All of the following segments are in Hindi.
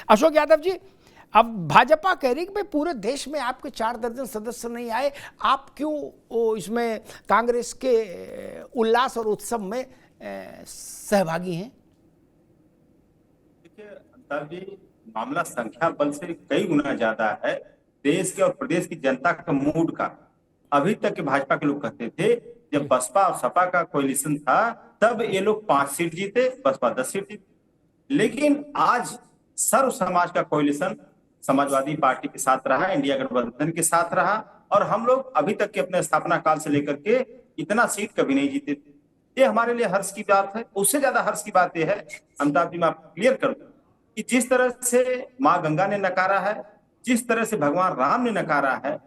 अशोक यादव जी, अब भाजपा कह रही कि भाई पूरे देश में आपके 4 दर्जन सदस्य नहीं आए, आप क्यों इसमें कांग्रेस के उल्लास और उत्सव में सहभागी हैं? देखिए अंतर जी, मामला संख्या बल से कई गुना ज्यादा है देश के और प्रदेश की जनता का मूड का। अभी तक के भाजपा के लोग कहते थे जब बसपा और सपा का कोalition था तब ये लोग 5 सीट जीते, बसपा 10 सीट जीते। लेकिन आज सर्व समाज का कोalition समाजवादी पार्टी के साथ रहा, इंडिया गठबंधन के साथ रहा, और हम लोग अभी तक के अपने स्थापना काल से लेकर के इतना सीट कभी नहीं जीते थे। ये हमारे लिए हर्ष की बात है। उससे ज्यादा हर्ष की बात यह है, अमिताभ जी मैं आपको क्लियर कर दूं, कि जिस तरह से माँ गंगा ने नकारा है, जिस तरह से भगवान राम ने नकारा है,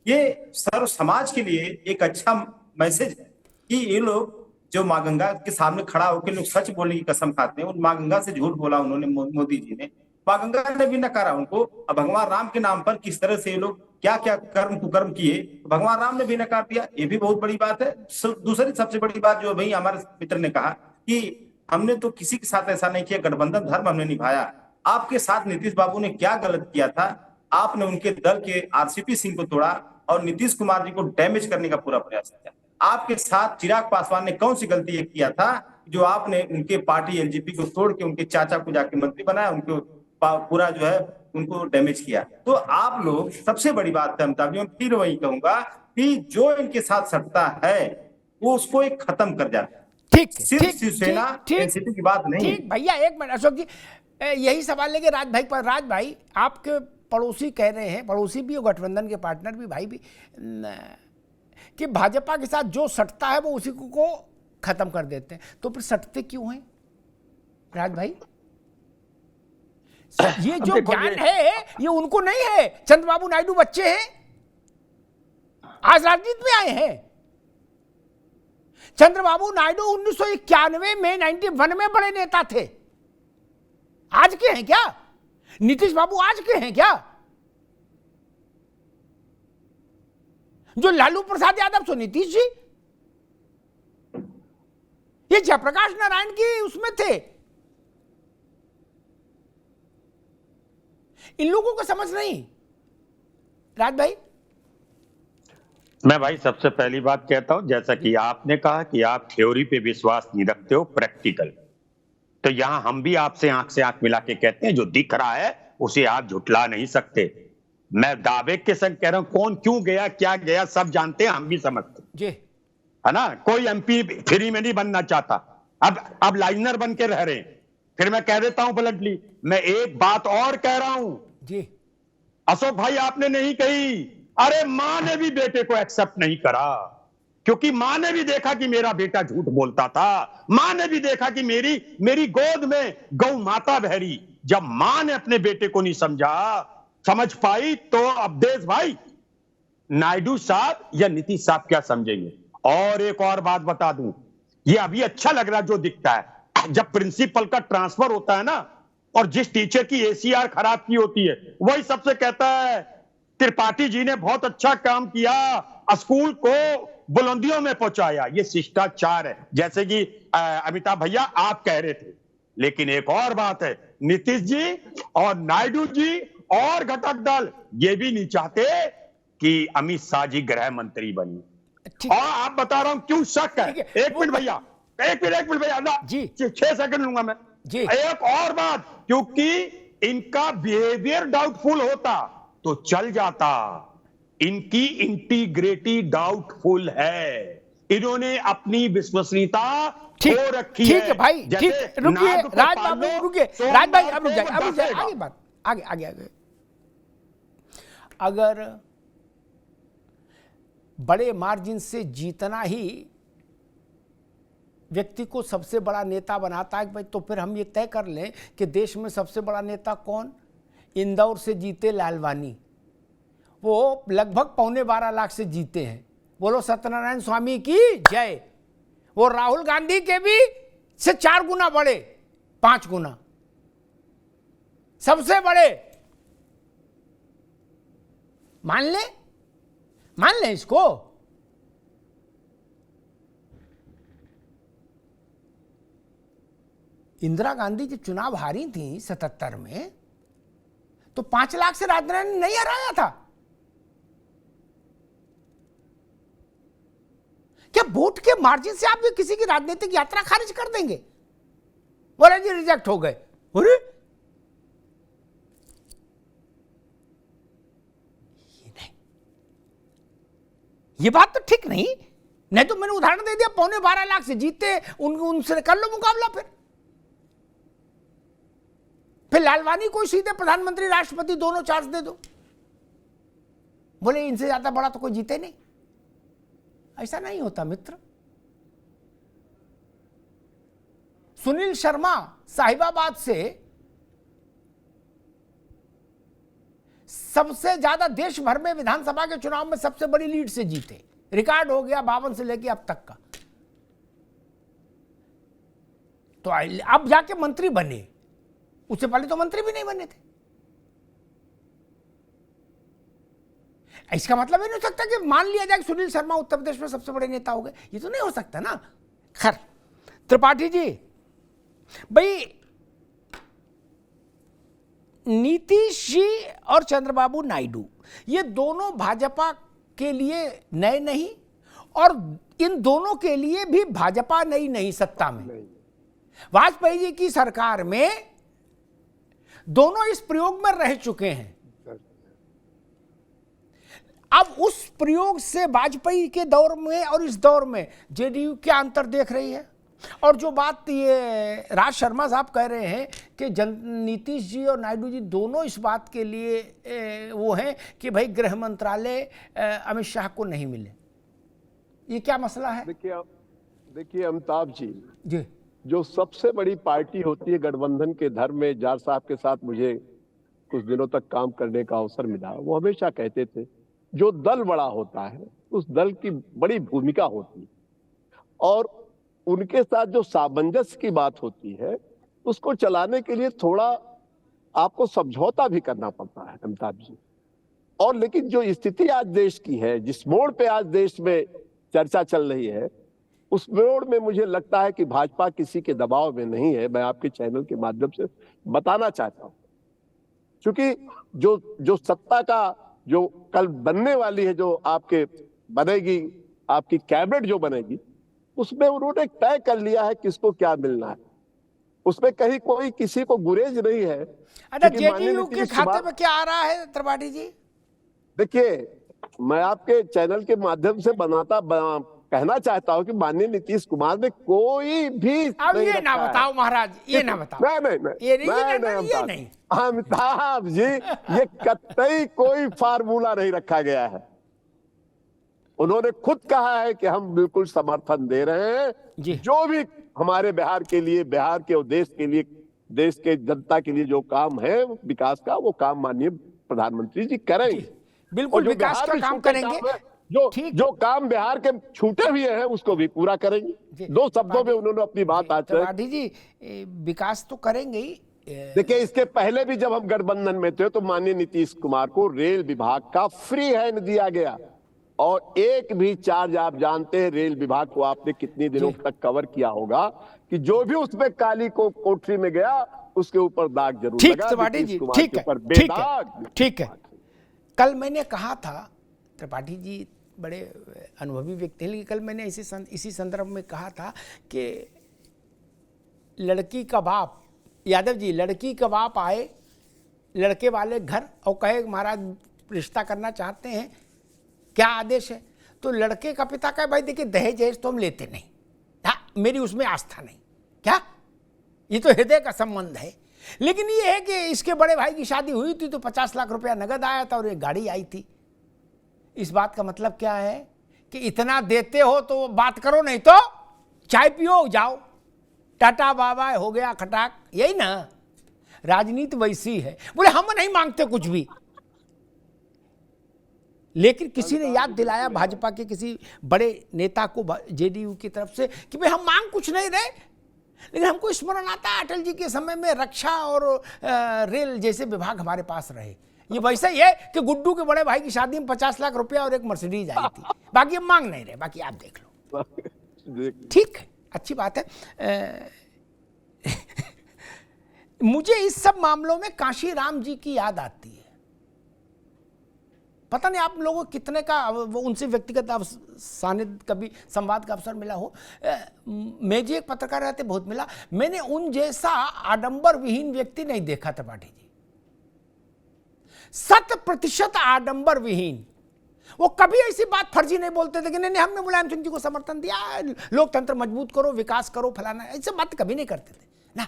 ये सर्व समाज के लिए एक अच्छा मैसेज है कि ये लोग जो माँ गंगा के सामने खड़ा होकर लोग सच बोलने की कसम खाते हैं, उन माँ गंगा से झूठ बोला उन्होंने, मोदी जी ने, माँ गंगा ने भी नकारा उनको। अब भगवान राम के नाम पर किस तरह से ये लोग क्या क्या कर्म कुकर्म किए, भगवान राम ने भी नकार दिया, ये भी बहुत बड़ी बात है। दूसरी सबसे बड़ी बात जो भाई हमारे मित्र ने कहा कि हमने तो किसी के साथ ऐसा नहीं किया, गठबंधन धर्म हमने निभाया। आपके साथ नीतीश बाबू ने क्या गलत किया था? आपने उनके दल के आरसीपी सिंह को तोड़ा और नीतीश कुमार जी को डैमेज करने का पूरा प्रयास किया। आपके साथ चिराग पासवान ने कौन सी गलती ये किया था जो आपने उनके पार्टी एलजेपी को तोड़ के उनके चाचा को जाके मंत्री बनाया, उनको पूरा जो है उनको डैमेज किया। तो आप लोग, सबसे बड़ी बात है अमिताभ जी, मैं फिर वही कहूंगा कि जो इनके साथ सत्ता है वो उसको एक खत्म कर जाता है। ठीक सिर्फ शिवसेना एनसीपी की बात नहीं है। ठीक भैया, एक मिनट अशोक जी, यही सवाल लेके राज भाई पर। राज भाई, आपके पड़ोसी कह रहे हैं, पड़ोसी भी और गठबंधन के पार्टनर भी, भाई भी, कि भाजपा के साथ जो सटता है वो उसी को खत्म कर देते हैं। तो फिर सटते क्यों हैं राज भाई? ये जो ज्ञान है ये उनको नहीं है। चंद्रबाबू नायडू बच्चे हैं, आज राजनीति में आए हैं। चंद्रबाबू नायडू 1991 में 91 में बड़े नेता थे। आज के हैं क्या? नीतीश बाबू आज के हैं क्या? जो लालू प्रसाद यादव सो नीतीश जी, ये जयप्रकाश नारायण की उसमें थे। इन लोगों को समझ नहीं। राज भाई, मैं भाई सबसे पहली बात कहता हूं, जैसा कि आपने कहा कि आप थ्योरी पे विश्वास नहीं रखते हो, प्रैक्टिकल, तो यहां हम भी आपसे आंख से आंख मिला के कहते हैं जो दिख रहा है उसे आप झुटला नहीं सकते। मैं दावे के संग कह रहा हूं, कौन क्यों गया क्या गया सब जानते हैं, हम भी समझते जी, है ना। कोई एमपी फ्री में नहीं बनना चाहता, अब लाइनर बन के रह रहे हैं। फिर मैं कह देता हूं ब्लंटली, मैं एक बात और कह रहा हूं जी, अशोक भाई, आपने नहीं कही, अरे मां ने भी बेटे को एक्सेप्ट नहीं करा, क्योंकि मां ने भी देखा कि मेरा बेटा झूठ बोलता था। मां ने भी देखा कि मेरी गोद में गौ माता बहरी। जब मां ने अपने बेटे को नहीं समझ पाई, तो अब देश भाई नायडू साहब या नीतीश साहब क्या समझेंगे। और एक और बात बता दूं, ये अभी अच्छा लग रहा जो दिखता है, जब प्रिंसिपल का ट्रांसफर होता है ना, और जिस टीचर की एसीआर खराब की होती है वही सबसे कहता है त्रिपाठी जी ने बहुत अच्छा काम किया, स्कूल को बुलंदियों में पहुंचाया। ये शिष्टाचार है, जैसे कि अमिताभ भैया आप कह रहे थे। लेकिन एक और बात है, नीतीश जी और नायडू जी और घटक दल ये भी नहीं चाहते कि अमित शाह जी गृह मंत्री बनी। और आप बता रहा हूं क्यों शक है। एक मिनट भैया, एक मिनट भैया जी, 6 सेकंड लूंगा मैं जी। एक और बात, क्योंकि इनका बिहेवियर डाउटफुल होता तो चल जाता, इनकी इंटीग्रिटी डाउटफुल है, इन्होंने अपनी विश्वसनीयता खो रखी है। ठीक है भाई, ठीक, रुकिए राज बाबू, रुकिए राज भाई, अब रुक जाए, आगे बात, आगे। अगर बड़े मार्जिन से जीतना ही व्यक्ति को सबसे बड़ा नेता बनाता है भाई, तो फिर हम ये तय कर लें कि देश में सबसे बड़ा नेता कौन? इंदौर से जीते लालवानी, वो लगभग 12.25 लाख से जीते हैं। बोलो सत्यनारायण स्वामी की जय। वो राहुल गांधी के भी से 4 गुना बड़े, 5 गुना सबसे बड़े। मान ले इसको। इंदिरा गांधी जो चुनाव हारी थी 77 में, तो 5 लाख से राजधानी नहीं हराया था। क्या वोट के मार्जिन से आप भी किसी की राजनीतिक यात्रा खारिज कर देंगे? बोले जी रिजेक्ट हो गए। अरे ये बात तो ठीक नहीं। नहीं तो मैंने उदाहरण दे दिया, 12.25 लाख से जीते, उनसे कर लो मुकाबला। फिर लालवानी को सीधे प्रधानमंत्री राष्ट्रपति दोनों चार्ज दे दो। बोले इनसे ज्यादा बड़ा तो कोई जीते नहीं। ऐसा नहीं होता मित्र। सुनील शर्मा साहिबाबाद से सबसे ज्यादा देश भर में विधानसभा के चुनाव में सबसे बड़ी लीड से जीते। रिकॉर्ड हो गया 52 से लेके अब तक का। तो अब जाके मंत्री बने, उससे पहले तो मंत्री भी नहीं बने थे। इसका मतलब ये नहीं हो सकता कि मान लिया जाए कि सुनील शर्मा उत्तर प्रदेश में सबसे बड़े नेता हो गए। ये तो नहीं हो सकता ना। खैर त्रिपाठी जी, भाई नीतीश जी और चंद्रबाबू नायडू ये दोनों भाजपा के लिए नए नहीं, और इन दोनों के लिए भी भाजपा नई नहीं सत्ता में। वाजपेयी जी की सरकार में दोनों इस प्रयोग में रह चुके हैं। अब उस प्रयोग से वाजपेयी के दौर में और इस दौर में जेडीयू क्या अंतर देख रही है? और जो बात ये राज शर्मा साहब कह रहे हैं कि नीतीश जी और नायडू जी दोनों इस बात के लिए वो हैं कि भाई गृह मंत्रालय अमित शाह को नहीं मिले, ये क्या मसला है? देखिए अमिताभ जी, जो सबसे बड़ी पार्टी होती है गठबंधन के धर्म में, जार साहब के साथ मुझे कुछ दिनों तक काम करने का अवसर मिला। वो हमेशा कहते थे जो दल बड़ा होता है उस दल की बड़ी भूमिका होती है, और उनके साथ जो सामंजस्य की बात होती है उसको चलाने के लिए थोड़ा आपको समझौता भी करना पड़ता है अमिताभ जी। और लेकिन जो स्थिति आज देश की है, जिस मोड़ पे आज देश में चर्चा चल रही है, उस मोड़ में मुझे लगता है कि भाजपा किसी के दबाव में नहीं है। मैं आपके चैनल के माध्यम से बताना चाहता हूं, क्योंकि जो सत्ता का जो कल बनने वाली है, जो आपके बनेगी, आपकी कैबिनेट जो बनेगी, उसमें उन्होंने तय कर लिया है किसको क्या मिलना है। उसमें कहीं कोई किसी को गुरेज नहीं है। अच्छा, जेडीयू के खाते में क्या आ रहा है त्रिपाठी जी? देखिए, मैं आपके चैनल के माध्यम से कहना चाहता हूं कि माननीय नीतीश कुमार ने कोई भी अब ये ना बताओ महाराज, ये ना बताओ। नहीं अमिताभ जी, ये कतई कोई फार्मूला नहीं रखा गया है। उन्होंने खुद कहा है कि हम बिल्कुल समर्थन दे रहे हैं, जो भी हमारे बिहार के लिए, बिहार के और देश के लिए, देश के जनता के लिए जो काम है विकास का, वो काम माननीय प्रधानमंत्री जी करेंगे। बिल्कुल विकास का काम करेंगे। जो काम बिहार के छूटे हुए हैं उसको भी पूरा करेंगे। दो शब्दों में उन्होंने अपनी बात आज त्रिपाठी जी, विकास तो करेंगे ही। देखिए, इसके पहले भी जब हम गठबंधन में थे तो माननीय नीतीश कुमार को रेल विभाग का फ्री हैंड दिया गया, और एक भी चार्ज आप जानते हैं रेल विभाग को आपने कितनी दिनों तक कवर किया होगा कि जो भी उसमें काली को कोठरी में गया उसके ऊपर दाग जरूर लगा। त्रिपाठी जी, ठीक है। कल मैंने कहा था, त्रिपाठी जी बड़े अनुभवी व्यक्ति हैं, लेकिन कल मैंने इसी संदर्भ में कहा था कि लड़की का बाप, यादव जी, लड़की का बाप आए लड़के वाले घर और कहे महाराज रिश्ता करना चाहते हैं, क्या आदेश है? तो लड़के का पिता कहे भाई देखिए दहेज जहेज तो हम लेते नहीं, हाँ मेरी उसमें आस्था नहीं। क्या? ये तो हृदय का संबंध है। लेकिन ये है कि इसके बड़े भाई की शादी हुई थी तो 50 लाख रुपया नगद आया था और एक गाड़ी आई थी। इस बात का मतलब क्या है कि इतना देते हो तो बात करो, नहीं तो चाय पियो जाओ, टाटा बाबा हो गया खटाक। यही ना राजनीति वैसी है। बोले हम नहीं मांगते कुछ भी, लेकिन किसी ने याद दिलाया भाजपा के किसी बड़े नेता को जेडीयू की तरफ से कि भाई हम मांग कुछ नहीं रहे, लेकिन हमको स्मरण आता है अटल जी के समय में रक्षा और रेल जैसे विभाग हमारे पास रहे। ये वैसा ही है कि गुड्डू के बड़े भाई की शादी में 50 लाख रुपया और एक मर्सिडीज आई थी, बाकी हम मांग नहीं रहे, बाकी आप देख लो। ठीक है, अच्छी बात है। मुझे इस सब मामलों में काशीराम जी की याद आती है। पता नहीं आप लोगों को कितने का वो उनसे व्यक्तिगत सानिध्य कभी संवाद का अवसर मिला हो। मैं जी एक पत्रकार रहते बहुत मिला, मैंने उन जैसा आडंबर विहीन व्यक्ति नहीं देखा त्रिपाठी जी। 100% आडंबर विहीन। वो कभी ऐसी बात फर्जी नहीं बोलते थे कि नहीं हमने मुलायम सिंह जी को समर्थन दिया, लोकतंत्र मजबूत करो, विकास करो, फलाना, ऐसी बात कभी नहीं करते थे ना।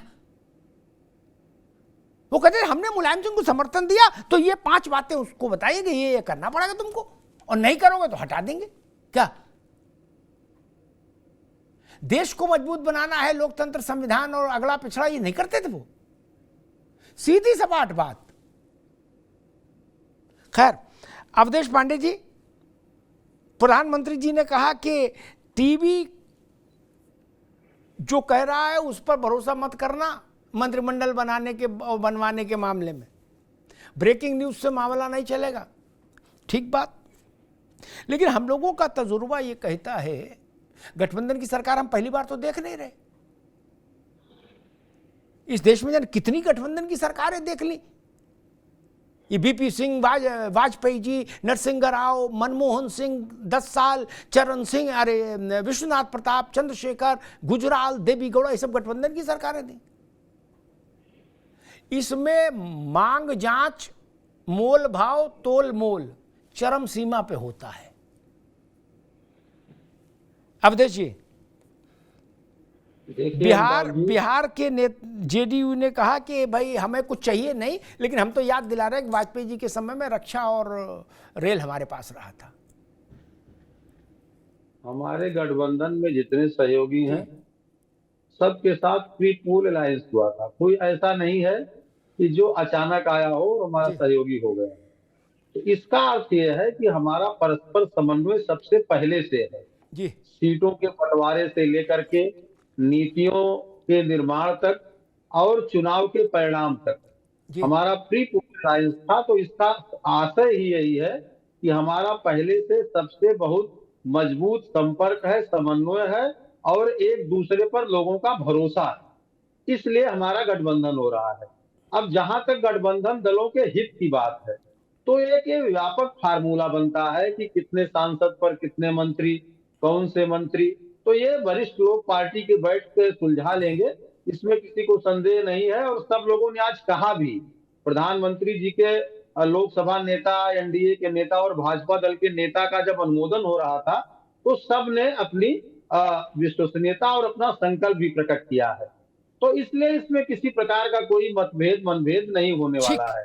वो कहते हमने मुलायम सिंह को समर्थन दिया तो ये 5 बातें उसको बताइए कि ये करना पड़ेगा तुमको, और नहीं करोगे तो हटा देंगे। क्या देश को मजबूत बनाना है, लोकतंत्र, संविधान और अगला पिछड़ा, ये नहीं करते थे वो। सीधी सपाट बात। खैर, अवधेश पांडे जी, प्रधानमंत्री जी ने कहा कि टीवी जो कह रहा है उस पर भरोसा मत करना मंत्रिमंडल बनवाने के मामले में। ब्रेकिंग न्यूज से मामला नहीं चलेगा, ठीक बात। लेकिन हम लोगों का तजुर्बा ये कहता है, गठबंधन की सरकार हम पहली बार तो देख नहीं रहे। इस देश में जाने कितनी गठबंधन की सरकारें देख ली। ये बीपी सिंह, वाजपेयी जी, नरसिंह राव, मनमोहन सिंह 10 साल, चरण सिंह, अरे विश्वनाथ प्रताप, चंद्रशेखर, गुजराल, देवी गौड़ा, ये सब गठबंधन की सरकारें थी। इसमें मांग जांच, मोल भाव, तोल मोल चरम सीमा पे होता है। अवधेश जी, बिहार के जेडीयू ने कहा कि भाई हमें कुछ चाहिए नहीं, लेकिन हम तो याद दिला रहे हैं कि वाजपेयी जी के समय में रक्षा और रेल हमारे पास रहा था। हमारे गठबंधन में जितने सहयोगी हैं सबके साथ प्री पूल अलायंस हुआ था। कोई ऐसा नहीं है कि जो अचानक आया हो और हमारा सहयोगी हो गया। तो इसका अर्थ यह है कि हमारा परस्पर समन्वय सबसे पहले से है जी। सीटों के बंटवारे से लेकर के नीतियों के निर्माण तक और चुनाव के परिणाम तक हमारा प्री पूल अलायंस था। तो इसका आशय ही यही है कि हमारा पहले से सबसे बहुत मजबूत संपर्क है, समन्वय है और एक दूसरे पर लोगों का भरोसा है, इसलिए हमारा गठबंधन हो रहा है। अब जहां तक गठबंधन दलों के हित की बात है, तो एक ये व्यापक फार्मूला बनता है कि कितने सांसद पर कितने मंत्री, कौन से मंत्री, तो ये वरिष्ठ लोग पार्टी के बैठ के सुलझा लेंगे, इसमें किसी को संदेह नहीं है। और सब लोगों ने आज कहा भी, प्रधानमंत्री जी के लोकसभा नेता, एनडीए के नेता और भाजपा दल के नेता का जब अनुमोदन हो रहा था तो सब ने अपनी विश्वसनीयता और अपना संकल्प भी प्रकट किया है। तो इसलिए इसमें किसी प्रकार का कोई मनभेद नहीं होने वाला है।